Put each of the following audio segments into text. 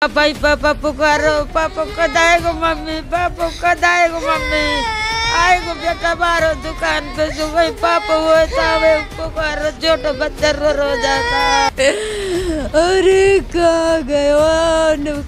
पापा पुकारो, पापा कद आएगो मम्मी, पापा कद आएगो मम्मी, आएगो बेटा बारो दुकान पे जो वही पापा वो तावे पुकारो, छोटा बच्चा रो जाता। अरे कहाँ गयो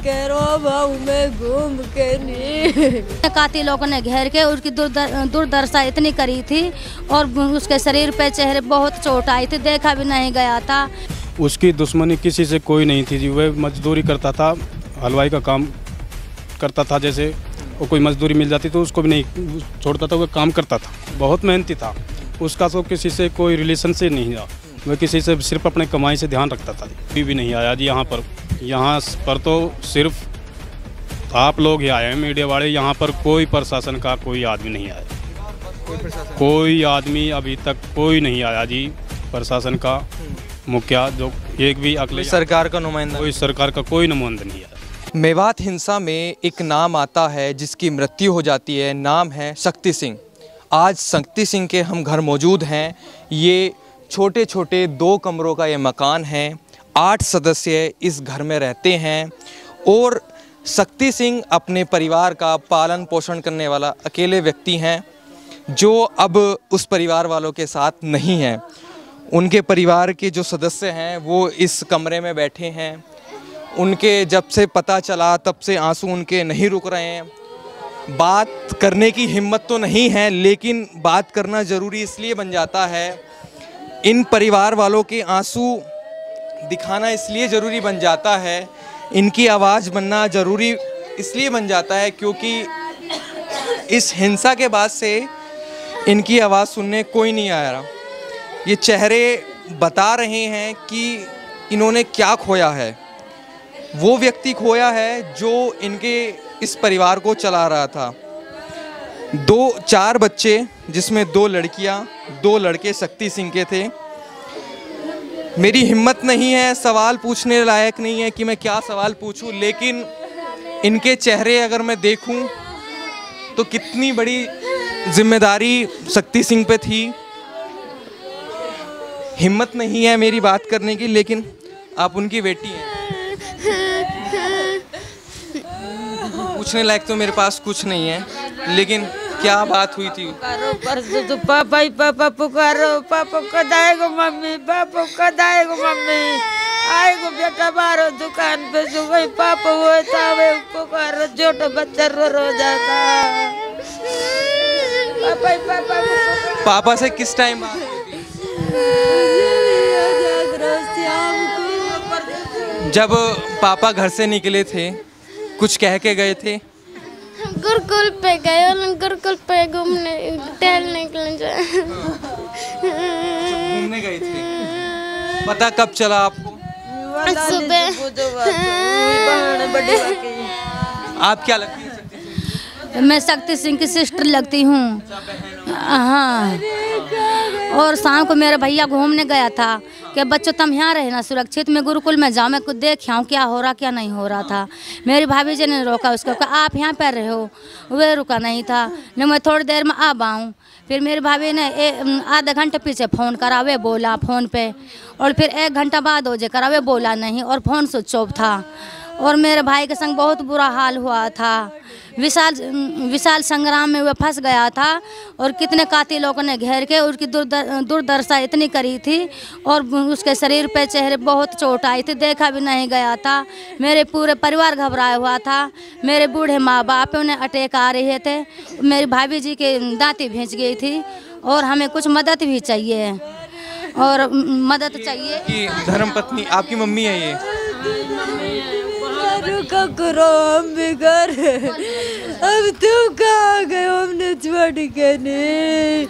कह रहा भाऊ मैं घूम के नहीं। कातिलों ने घेर के उसकी दुर्दशा इतनी करी थी और उसके शरीर पे चेहरे बहुत चोट आई थी, देखा भी नहीं गया था। उसकी दुश्मनी किसी से कोई नहीं थी जी। वह मजदूरी करता था, हलवाई का काम करता था। जैसे वो कोई मजदूरी मिल जाती तो उसको भी नहीं छोड़ता था, वह काम करता था, बहुत मेहनती था। उसका तो किसी से कोई रिलेशन से नहीं था, वह किसी से सिर्फ अपने कमाई से ध्यान रखता था। कोई भी नहीं आया जी यहाँ पर तो सिर्फ आप लोग ही आए हैं मीडिया वाले। यहाँ पर कोई प्रशासन का कोई आदमी नहीं आया, कोई आदमी अभी तक कोई नहीं आया जी। प्रशासन का मुखिया जो एक भी अगले सरकार का नुमाइंदा, कोई सरकार का कोई नुमाइंदा नहीं आया। मेवात हिंसा में एक नाम आता है जिसकी मृत्यु हो जाती है, नाम है शक्ति सिंह। आज शक्ति सिंह के हम घर मौजूद हैं। ये छोटे छोटे 2 कमरों का ये मकान है, 8 सदस्य इस घर में रहते हैं और शक्ति सिंह अपने परिवार का पालन पोषण करने वाला अकेले व्यक्ति हैं जो अब उस परिवार वालों के साथ नहीं हैं। उनके परिवार के जो सदस्य हैं वो इस कमरे में बैठे हैं। उनके जब से पता चला तब से आंसू उनके नहीं रुक रहे हैं। बात करने की हिम्मत तो नहीं है, लेकिन बात करना ज़रूरी इसलिए बन जाता है, इन परिवार वालों के आंसू दिखाना इसलिए ज़रूरी बन जाता है, इनकी आवाज़ बनना ज़रूरी इसलिए बन जाता है क्योंकि इस हिंसा के बाद से इनकी आवाज़ सुनने कोई नहीं आ रहा। ये चेहरे बता रहे हैं कि इन्होंने क्या खोया है। वो व्यक्ति खोया है जो इनके इस परिवार को चला रहा था। 4 बच्चे जिसमें 2 लड़कियां 2 लड़के शक्ति सिंह के थे। मेरी हिम्मत नहीं है, सवाल पूछने लायक नहीं है कि मैं क्या सवाल पूछूं, लेकिन इनके चेहरे अगर मैं देखूं तो कितनी बड़ी जिम्मेदारी शक्ति सिंह पे थी। हिम्मत नहीं है मेरी बात करने की, लेकिन आप उनकी बेटी हैं। पूछने लायक तो मेरे पास कुछ नहीं है, लेकिन क्या बात हुई थी? तो पापा पुकारो, पापा कद आएगो मम्मी, पापा कद आएगो मम्मी, आएगो बेटा बारो दुकान पे जो वही पापा वो तावे पुकारो, छोटा बच्चा रो जाता। पापा से किस टाइम बात हुई थी? जब पापा घर से निकले थे कुछ कह के गए थे? गुरुकुल पे गए और गुरुकुल पे घूमने टहलने के लिए घूमने गए थे। पता कब चला आपको? सुबह। आप क्या लगती है शक्ति सिंह? मैं शक्ति सिंह की सिस्टर लगती हूँ। हाँ, और शाम को मेरा भैया घूमने गया था कि बच्चों तुम यहाँ रहे ना सुरक्षित, मैं गुरुकुल में जाऊँ, मैं कुछ देख आऊँ क्या हो रहा क्या नहीं हो रहा था। मेरी भाभी जी ने रोका उसको, कहा आप यहाँ पर रहे हो, वह रुका नहीं था। न मैं थोड़ी देर में अब आऊँ। फिर मेरी भाभी ने आधा घंटे पीछे फ़ोन करा, वे बोला फ़ोन पे, और फिर 1 घंटा बाद हो जाए करा, वे बोला नहीं, और फ़ोन स्विच ऑफ था। और मेरे भाई के संग बहुत बुरा हाल हुआ था। विशाल संग्राम में वह फंस गया था और कितने कातिलों ने घेर के उसकी दुर्दशा इतनी करी थी और उसके शरीर पे चेहरे बहुत चोट आई थी, देखा भी नहीं गया था। मेरे पूरे परिवार घबराया हुआ था। मेरे बूढ़े माँ बाप उन्हें अटैक आ रहे थे, मेरी भाभी जी के दांती भींच गई थी और हमें कुछ मदद भी चाहिए और मदद चाहिए। कि धर्मपत्नी आपकी मम्मी है ये? रुका करो हम भी घर, अब तुम कहाँ गए हमने छोड़ के नहीं,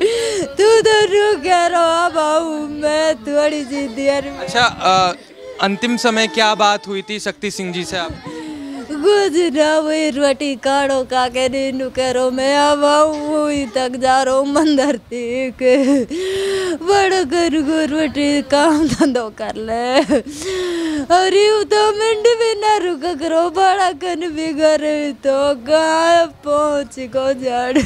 तू तो रुके रहो भाऊ मैं थोड़ी सी देर में। अच्छा, अंतिम समय क्या बात हुई थी शक्ति सिंह जी से आप? कुछ ना, वही रोटी काढ़ो का के नहीं करो, मैं अब वही तक जा रहा हूँ मंदिर तक, बड़ा कर रोटी काम धंधो कर ले, अरे वो तो मिनट भी ना रुका करो, बड़ा कन भी घर तो कहाँ पहुँच को जड़,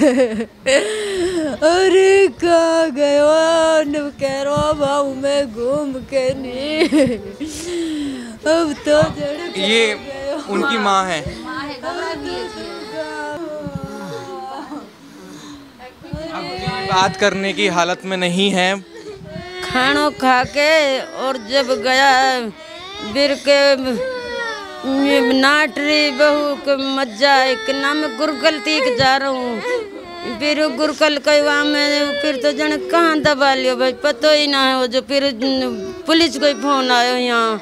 अरे कहाँ गयो कह रहा भाऊ मैं घूम के नहीं, अब तो जड़ ये उनकी माँ है। अब बात करने की हालत में नहीं है। खानो खा के और जब गया बिर के नाटरी बहू के मज्जा एक नाम गुरकल तीक जा रहा हूँ। फिर गुरकल कई में फिर तो जन कहाँ दबा लियो भाई पता ही ना है। वो जो फिर पुलिस को फोन आयो यहाँ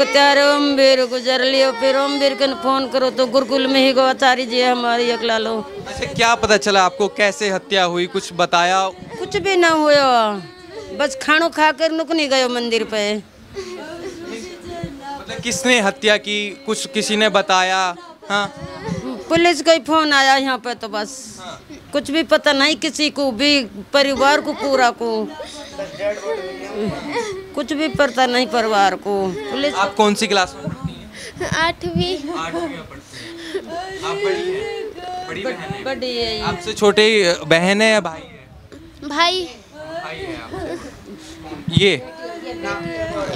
त्यारे ओमवीर गुजर लियो। फिर ओमवीर के फोन करो तो गुरुकुल में ही गोतारी जी हमारी अकला लो। अच्छा, क्या पता चला आपको कैसे हत्या हुई, कुछ बताया? कुछ भी ना हुआ, बस खानो खा कर नुक नहीं गयो मंदिर पे। मतलब किसने हत्या की, कुछ किसी ने बताया? हाँ, पुलिस का ही फोन आया यहाँ पे तो बस कुछ भी पता नहीं किसी को भी, परिवार को पूरा को कुछ भी पता नहीं परिवार को। पुलिस आप कौन सी क्लास में पढ़ती हैं? 8वीं। 8वीं में पढ़ती हैं। आप बड़ी हैं? बड़ी बहन है? बड़ी है ये। आपसे छोटे बहन है या भाई है? भाई भाई है आपसे। ये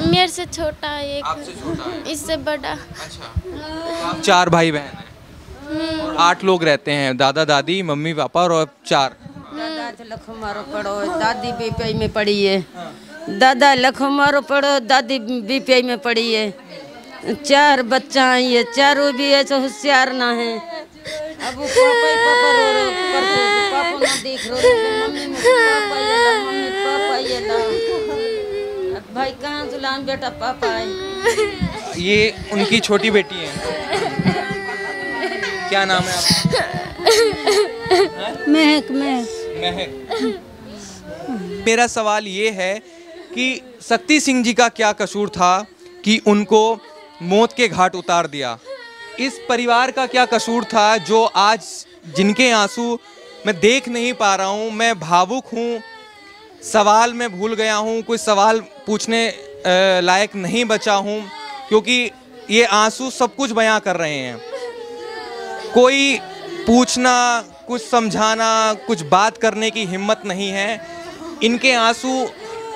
मेरे से छोटा है एक, आपसे छोटा है? इससे बड़ा। अच्छा, तो आप 4 भाई बहन हैं और 8 लोग रहते हैं, दादा दादी मम्मी पापा और 4। दादा लखो मारो पड़ो, दादी बीपीआई में पड़ी है। दादा लखो मारो पड़ो, दादी बीपीआई में पड़ी है। 4 बच्चा है, ये चारों भी ऐसे होशियार ना है। अब वो पापा ही पापा रो रहे करते, पापा ना देख रहे, मम्मी पापा ये ला, मम्मी पापा ये ला। अब भाई कहाँ जुलान बेटा पापा है। ये उनकी छोटी बेटी है। क्या नाम है आपका? महक। महक। मेरा सवाल ये है कि शक्ति सिंह जी का क्या कसूर था कि उनको मौत के घाट उतार दिया? इस परिवार का क्या कसूर था जो आज जिनके आंसू मैं देख नहीं पा रहा हूँ? मैं भावुक हूँ, सवाल मैं भूल गया हूँ, कोई सवाल पूछने लायक नहीं बचा हूँ, क्योंकि ये आंसू सब कुछ बयां कर रहे हैं। कोई पूछना, कुछ समझाना, कुछ बात करने की हिम्मत नहीं है। इनके आंसू,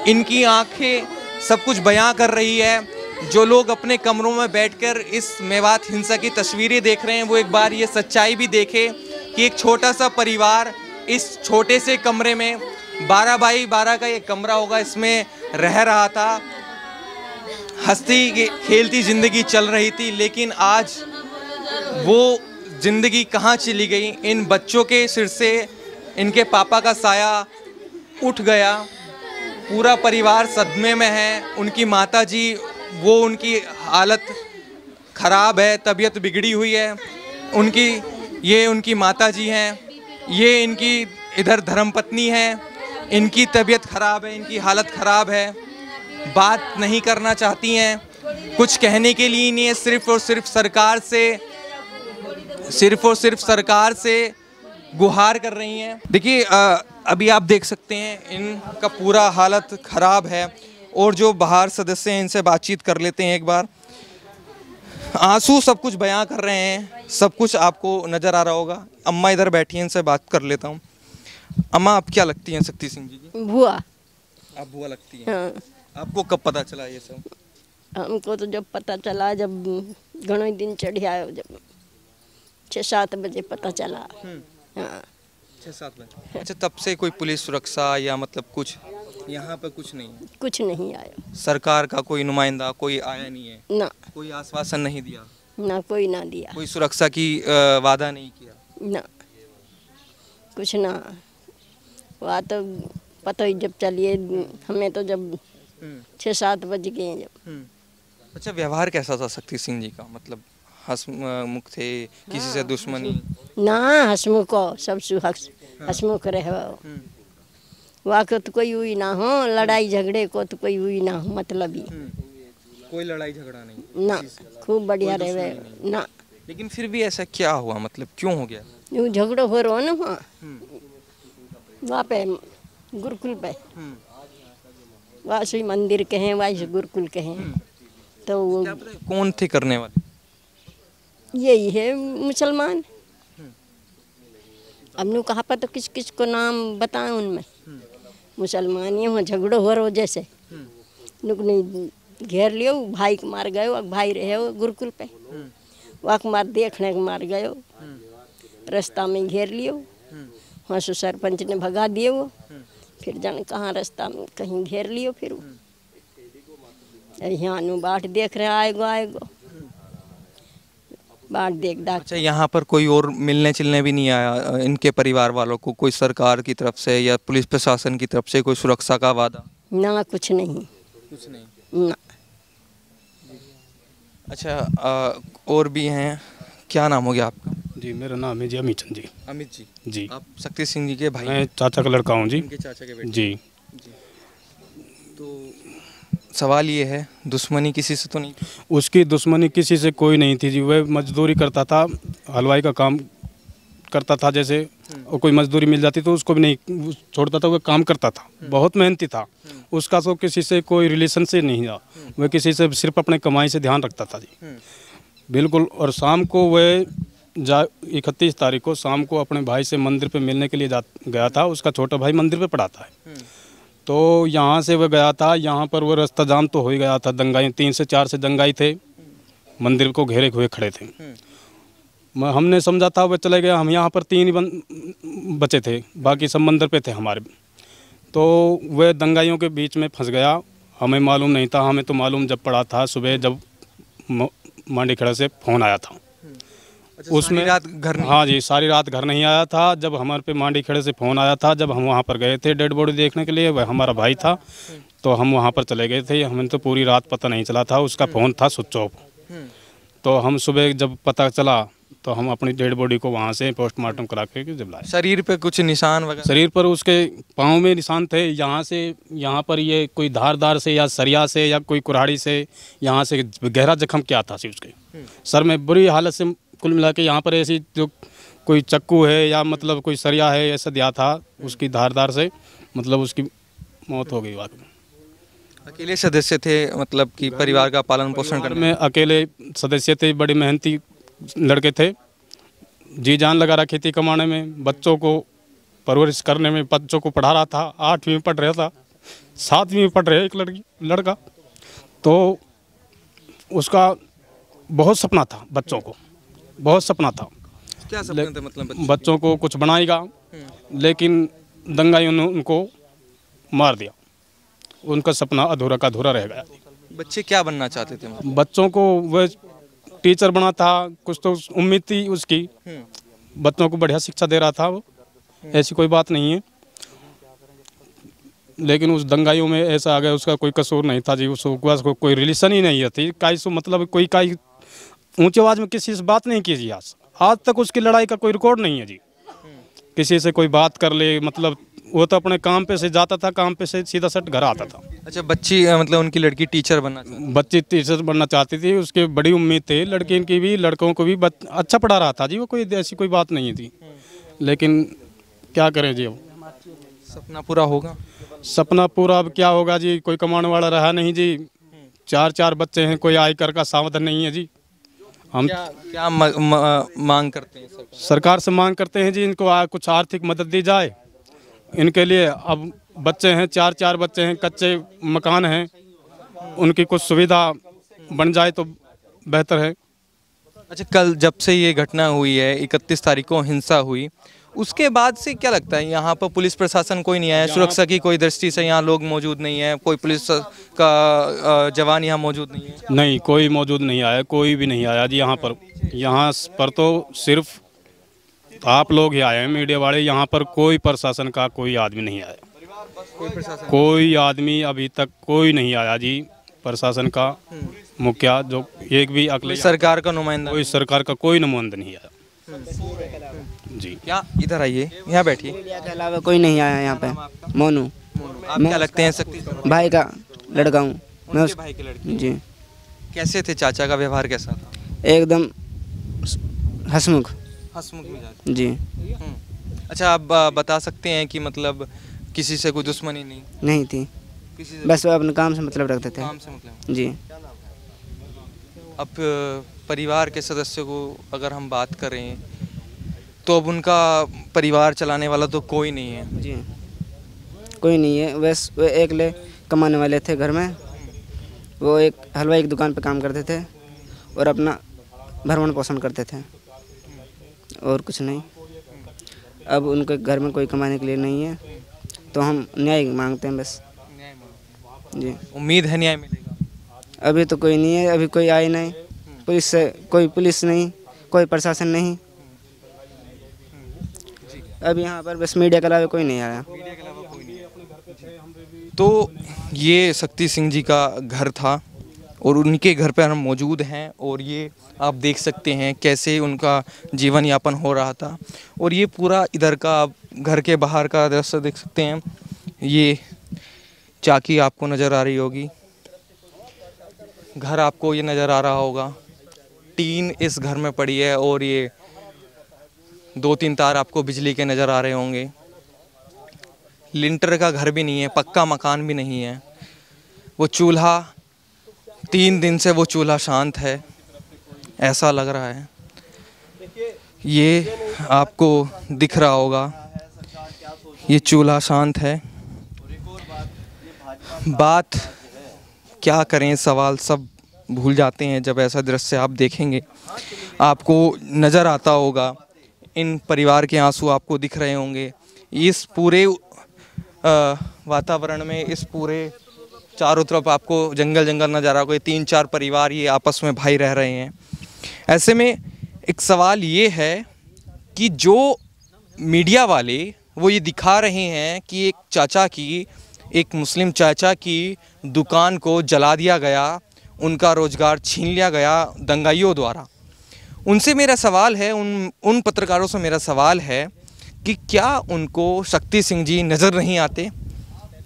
इनकी आंखें सब कुछ बयां कर रही है। जो लोग अपने कमरों में बैठकर इस मेवात हिंसा की तस्वीरें देख रहे हैं वो एक बार ये सच्चाई भी देखें कि एक छोटा सा परिवार इस छोटे से कमरे में 12 बाई 12 का ये कमरा होगा, इसमें रह रहा था। हंसती खेलती ज़िंदगी चल रही थी, लेकिन आज वो ज़िंदगी कहाँ चली गई? इन बच्चों के सिर से इनके पापा का साया उठ गया। पूरा परिवार सदमे में है। उनकी माताजी, वो उनकी हालत ख़राब है, तबीयत बिगड़ी हुई है उनकी। ये उनकी माताजी हैं, ये इनकी इधर धर्मपत्नी हैं, इनकी तबीयत ख़राब है, इनकी हालत ख़राब है, बात नहीं करना चाहती हैं, कुछ कहने के लिए नहीं है, सिर्फ़ और सिर्फ सरकार से गुहार कर रही हैं। देखिए, अभी आप देख सकते हैं इनका पूरा हालत ख़राब है और जो बाहर सदस्य हैं इनसे बातचीत कर लेते हैं एक बार। आंसू सब कुछ बयां कर रहे हैं, सब कुछ आपको नज़र आ रहा होगा। अम्मा इधर बैठी हैं, इनसे बात कर लेता हूँ। अम्मा, आप क्या लगती हैं शक्ति सिंह जी की? बुआ। आप बुआ लगती हैं? हाँ। आपको कब पता चला ये सब? हमको तो जब पता चला, जब घणो दिन चढ़ी आयो, जब 6-7 बजे पता चला। हाँ, 6-7 बजे। अच्छा, तब से कोई पुलिस सुरक्षा या मतलब कुछ यहाँ पे कुछ नहीं है? कुछ नहीं आया। सरकार का कोई नुमाइंदा कोई आया नहीं है? ना, कोई आश्वासन नहीं दिया? ना कोई ना दिया। कोई सुरक्षा की वादा नहीं किया? ना, कुछ ना। वहाँ तो पता ही जब चलिए, हमें तो जब 6-7 बज गए जब। अच्छा, व्यवहार कैसा था शक्ति सिंह जी का? मतलब हंसमुख थे, किसी से दुश्मनी? ना, हंसमुख सब हंसमुख रहे। वहाँ को तो कोई हुई ना हो, लड़ाई झगड़े को तो कोई हुई ना हो, मतलब ही कोई लड़ाई झगड़ा नहीं ना, खूब बढ़िया रहे ना। लेकिन फिर भी ऐसा क्या हुआ, मतलब क्यों हो गया? यूँ झगड़ो हो रहा ना वहाँ पे गुरुकुल पे, वहाँ से मंदिर के हैं, वहाँ से गुरुकुल के हैं। तो वो कौन थे करने वाले? यही है मुसलमान। अब नु कहाँ पर तो किस किस को नाम बताएं उनमें। मुसलमान ही वहाँ झगड़ो हो रहा जैसे नुक नहीं घेर लियो, भाई को मार गए, भाई रहे हो गुरुकुल पे। वाक मार देखने के मार गयो, रास्ता में घेर लियो, वहाँ से सरपंच ने भगा दिए वो, फिर जाने कहाँ रास्ता में कहीं घेर लियो, फिर यहाँ बाट देख रहे आएगो बाट देख डाक। अच्छा, यहाँ पर कोई और मिलने चिलने भी नहीं आया इनके परिवार वालों को? कोई सरकार की तरफ से या पुलिस प्रशासन की तरफ से कोई सुरक्षा का वादा? ना, कुछ नहीं, कुछ नहीं ना। अच्छा, और भी हैं, क्या नाम हो गया आपका? जी, मेरा नाम है जी अमित चंद जी। अमित जी, जी, आप शक्ति सिंह जी के भाई? मैं चाचा का लड़का हूँ जी। इनके चाचा के बेटे? जी। तो सवाल ये है, दुश्मनी किसी से तो नहीं? उसकी दुश्मनी किसी से कोई नहीं थी जी। वह मजदूरी करता था, हलवाई का काम करता था जैसे, और कोई मजदूरी मिल जाती तो उसको भी नहीं छोड़ता था, वह काम करता था, बहुत मेहनती था। उसका तो किसी से कोई रिलेशन से नहीं था, वह किसी से सिर्फ अपने कमाई से ध्यान रखता था जी, बिल्कुल। और शाम को वह 31 तारीख को शाम को अपने भाई से मंदिर पे मिलने के लिए गया था। उसका छोटा भाई मंदिर पे पढ़ाता है, तो यहाँ से वह गया था। यहाँ पर वो रास्ता जाम तो हो ही गया था, दंगाई 3 से 4 से दंगाई थे, मंदिर को घेरे हुए खड़े थे। हमने समझा था वह चले गए, हम यहाँ पर 3 ही बचे थे, बाकी सब मंदिर पे थे हमारे। तो वह दंगाइयों के बीच में फंस गया, हमें मालूम नहीं था। हमें तो मालूम जब पड़ा था सुबह, जब मांडी खेड़ा से फ़ोन आया था। उसमें रात घर नहीं? हाँ जी, सारी रात घर नहीं आया था। जब हमारे पे मांडी खेड़े से फ़ोन आया था, जब हम वहाँ पर गए थे डेड बॉडी देखने के लिए, वह हमारा भाई था, तो हम वहाँ पर चले गए थे। हमें तो पूरी रात पता नहीं चला था, उसका फ़ोन था स्विच ऑफ। तो हम सुबह जब पता चला तो हम अपनी डेड बॉडी को वहाँ से पोस्टमार्टम करा के जब लाए। शरीर पे कुछ निशान वगैरह? शरीर पर उसके पाँव में निशान थे, यहाँ से यहाँ पर ये कोई धारदार से या सरिया से या कोई कुल्हाड़ी से यहाँ से गहरा जख्म क्या था उसके सर में, बुरी हालत से। कुल मिला के यहाँ पर ऐसी जो कोई चक्कू है या मतलब कोई सरिया है ऐसा दिया था उसकी धारदार से, मतलब उसकी मौत हो गई। वाकई अकेले सदस्य थे, मतलब कि परिवार का पालन पोषण करने में अकेले सदस्य थे, बड़े मेहनती लड़के थे, जी जान लगा रखी थी कमाने में, बच्चों को परवरिश करने में, बच्चों को पढ़ा रहा था। 8वीं में पढ़ रहा था, 7वीं में पढ़ रहे एक लड़का। तो उसका बहुत सपना था, बच्चों को बहुत सपना था। क्या सपना था? मतलब बच्चों को कुछ बनाएगा, लेकिन दंगाइयों ने उनको मार दिया, उनका सपना अधूरा का अधूरा रह गया। बच्चे क्या बनना चाहते थे? बच्चों को वह टीचर बना था, कुछ तो उम्मीद थी उसकी, बच्चों को बढ़िया शिक्षा दे रहा था वो, ऐसी कोई बात नहीं है। लेकिन उस दंगाइयों में ऐसा आ गया, उसका कोई कसूर नहीं था जी, उसको कोई रिलेशन ही नहीं थी, मतलब कोई ऊंची आवाज़ में किसी से बात नहीं की जी। आज तक उसकी लड़ाई का कोई रिकॉर्ड नहीं है जी, किसी से कोई बात कर ले, मतलब वो तो अपने काम पे से जाता था, काम पे से सीधा सट घर आता था। अच्छा, बच्ची मतलब उनकी लड़की टीचर बनना चाहती? बच्ची टीचर बनना चाहती थी, उसकी बड़ी उम्मीद थी, लड़की की भी लड़कों को भी अच्छा पढ़ा रहा था जी, वो कोई ऐसी कोई बात नहीं थी। लेकिन क्या करें जी, अब सपना पूरा होगा? सपना पूरा अब क्या होगा जी, कोई कमाने वाला रहा नहीं जी, 4 बच्चे हैं, कोई आयकर का साधन नहीं है जी। हम क्या मांग करते हैं? सरकार से मांग करते हैं जी, इनको कुछ आर्थिक मदद दी जाए इनके लिए। अब बच्चे हैं, 4 बच्चे हैं, कच्चे मकान हैं, उनकी कुछ सुविधा बन जाए तो बेहतर है। अच्छा, कल जब से ये घटना हुई है, 31 तारीख को हिंसा हुई, उसके बाद से क्या लगता है यहाँ पर पुलिस प्रशासन कोई नहीं आया? सुरक्षा की कोई दृष्टि से यहाँ लोग मौजूद नहीं है, कोई पुलिस का जवान यहाँ मौजूद नहीं है? नहीं, कोई मौजूद नहीं आया, कोई भी नहीं आया जी यहाँ पर तो सिर्फ आप लोग ही आए हैं, मीडिया वाले। यहाँ पर कोई प्रशासन का कोई आदमी नहीं आया, कोई आदमी अभी तक कोई नहीं आया जी, प्रशासन का मुखिया जो एक भी अगले सरकार का नुमाइंदा, कोई सरकार का कोई नुमाइंदा नहीं आया जी। क्या इधर आइए, यहाँ बैठिए। के अलावा कोई नहीं आया यहाँ पे। मोनू। आप क्या लगते हैं? शक्ति भाई का लड़का हूँ मैं, उस भाई के लड़के जी। कैसे थे? चाचा का व्यवहार कैसा था? एकदम हंसमुख मिजाज जी। अच्छा, आप बता सकते हैं कि मतलब किसी से कोई दुश्मनी नहीं थी, किसी से बस वो अपने काम से मतलब रखते थे। काम से मतलब जी। अब परिवार के सदस्यों को अगर हम बात करें तो अब उनका परिवार चलाने वाला तो कोई नहीं है जी, कोई नहीं है। बस वो अकेले कमाने वाले थे घर में, वो एक हलवाई की दुकान पे काम करते थे और अपना भरण पोषण करते थे और कुछ नहीं। अब उनके घर में कोई कमाने के लिए नहीं है तो हम न्याय मांगते हैं बस जी। उम्मीद है न्याय मिलेगा? अभी तो कोई नहीं है, अभी कोई आए नहीं, पुलिस से कोई पुलिस नहीं, कोई प्रशासन नहीं। अब यहाँ पर बस मीडिया के अलावा कोई नहीं आया। तो ये शक्ति सिंह जी का घर था और उनके घर पर हम मौजूद हैं और ये आप देख सकते हैं कैसे उनका जीवन यापन हो रहा था। और ये पूरा इधर का आप घर के बाहर का दृश्य देख सकते हैं। ये चाकी आपको नज़र आ रही होगी, घर आपको ये नज़र आ रहा होगा, टीन इस घर में पड़ी है और ये 2-3 तार आपको बिजली के नज़र आ रहे होंगे। लिंटर का घर भी नहीं है, पक्का मकान भी नहीं है। वो चूल्हा 3 दिन से वो चूल्हा शांत है, ऐसा लग रहा है। ये आपको दिख रहा होगा, ये चूल्हा शांत है। बात क्या करें, सवाल सब भूल जाते हैं जब ऐसा दृश्य आप देखेंगे। आपको नज़र आता होगा, इन परिवार के आंसू आपको दिख रहे होंगे। इस पूरे वातावरण में, इस पूरे चारों तरफ आपको जंगल जंगल नज़र आ रहा होगा। 3-4 परिवार ये आपस में भाई रह रहे हैं। ऐसे में एक सवाल ये है कि जो मीडिया वाले वो ये दिखा रहे हैं कि एक चाचा की, एक मुस्लिम चाचा की दुकान को जला दिया गया, उनका रोज़गार छीन लिया गया दंगाइयों द्वारा। उनसे मेरा सवाल है, उन पत्रकारों से मेरा सवाल है कि क्या उनको शक्ति सिंह जी नज़र नहीं आते?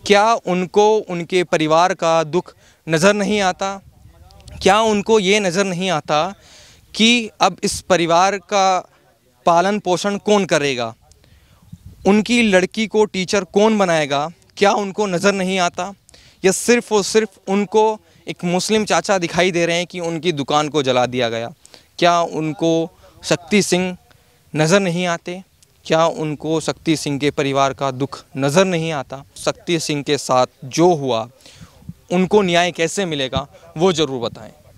क्या उनको उनके परिवार का दुख नज़र नहीं आता? क्या उनको ये नज़र नहीं आता कि अब इस परिवार का पालन पोषण कौन करेगा? उनकी लड़की को टीचर कौन बनाएगा? क्या उनको नज़र नहीं आता? या सिर्फ़ और सिर्फ उनको एक मुस्लिम चाचा दिखाई दे रहे हैं कि उनकी दुकान को जला दिया गया? क्या उनको शक्ति सिंह नज़र नहीं आते? क्या उनको शक्ति सिंह के परिवार का दुख नज़र नहीं आता? शक्ति सिंह के साथ जो हुआ, उनको न्याय कैसे मिलेगा वो ज़रूर बताएं।